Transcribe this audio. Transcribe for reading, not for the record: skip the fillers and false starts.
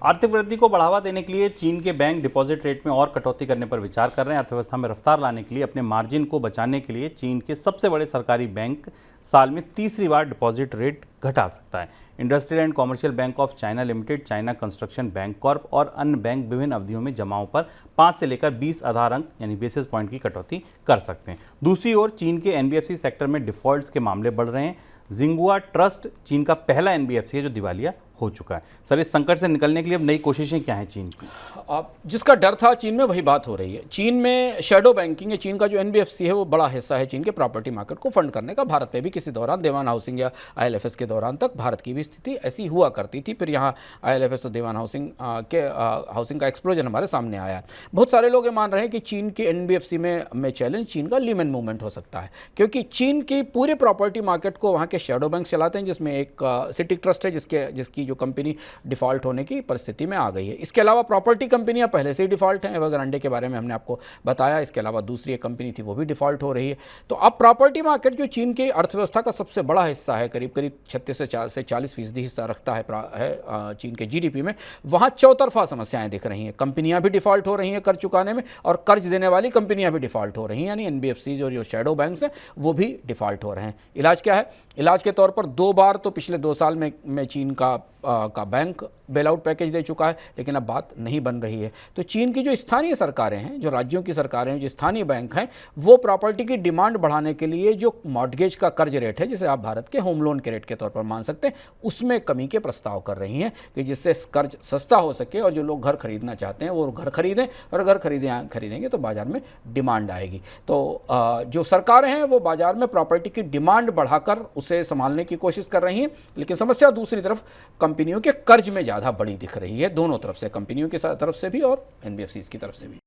आर्थिक वृद्धि को बढ़ावा देने के लिए चीन के बैंक डिपॉजिट रेट में और कटौती करने पर विचार कर रहे हैं। अर्थव्यवस्था में रफ्तार लाने के लिए अपने मार्जिन को बचाने के लिए चीन के सबसे बड़े सरकारी बैंक साल में तीसरी बार डिपॉजिट रेट घटा सकता है। Industrial and commercial bank of China limited, China construction bank Corp और अन्य बैंक विभिन्न अवधियों में जमाओं पर 5 से लेकर 20 आधार अंक यानी बेसिस पॉइंट की कटौती कर सकते हैं। दूसरी ओर चीन के एनबीएफसी सेक्टर में डिफॉल्ट्स के मामले बढ़ रहे हैं। जिंगुआ ट्रस्ट चीन का पहला एनबीएफसी है जो दिवालिया हो चुका है। सर, इस संकट से निकलने के लिए अब नई कोशिशें क्या हैं चीन की? अब जिसका डर था चीन में वही बात हो रही है। चीन में शैडो बैंकिंग है। चीन का जो एनबीएफसी है वो बड़ा हिस्सा है चीन के प्रॉपर्टी मार्केट को फंड करने का। भारत में भी किसी दौरान देवान हाउसिंग या आईएलएफएस के दौरान तक भारत की भी स्थिति ऐसी हुआ करती थी। फिर यहाँ आईएलएफएस तो देवान हाउसिंग का एक्सप्लोजन हमारे सामने आया। बहुत सारे लोग ये मान रहे हैं कि चीन के एनबीएफसी में चैलेंज चीन का लीमन मूवमेंट हो सकता है, क्योंकि चीन की पूरे प्रॉपर्टी मार्केट को वहाँ के शैडो बैंक चलाते हैं, जिसमें एक सिटी ट्रस्ट है जिसकी जो कंपनी डिफॉल्ट होने की परिस्थिति में आ गई है। इसके अलावा प्रॉपर्टी कंपनियां पहले से ही डिफॉल्ट हैं। एवरग्रांडे के बारे में हमने आपको बताया। इसके अलावा दूसरी एक कंपनी थी वो भी डिफॉल्ट हो रही है। तो अब प्रॉपर्टी मार्केट जो चीन की अर्थव्यवस्था का सबसे बड़ा हिस्सा है, करीब 36 से 40% हिस्सा रखता है चीन के जीडीपी में, वहाँ चौतरफा समस्याएं दिख रही हैं। कंपनियां भी डिफॉल्ट हो रही हैं कर्ज चुकाने में, और कर्ज देने वाली कंपनियां भी डिफॉल्ट हो रही हैं, यानी एनबीएफसी और जो शैडो बैंक्स हैं वो भी डिफॉल्ट हो रहे हैं। इलाज क्या है? इलाज के तौर पर 2 बार तो पिछले 2 साल में चीन का बैंक बेल आउट पैकेज दे चुका है, लेकिन अब बात नहीं बन रही है। तो चीन की जो स्थानीय सरकारें हैं, जो राज्यों की सरकारें हैं, जो स्थानीय बैंक हैं, वो प्रॉपर्टी की डिमांड बढ़ाने के लिए जो मॉर्टगेज का कर्ज रेट है, जिसे आप भारत के होम लोन के रेट के तौर पर मान सकते हैं, उसमें कमी के प्रस्ताव कर रही हैं कि जिससे कर्ज सस्ता हो सके और जो लोग घर खरीदना चाहते हैं वो घर खरीदें, और घर खरीदेंगे तो बाजार में डिमांड आएगी। तो जो सरकारें हैं वो बाजार में प्रॉपर्टी की डिमांड बढ़ाकर उसे संभालने की कोशिश कर रही हैं, लेकिन समस्या दूसरी तरफ कंपनियों के कर्ज में ज़्यादा बड़ी दिख रही है, दोनों तरफ से, कंपनियों की तरफ से भी और एनबीएफसी की तरफ से भी।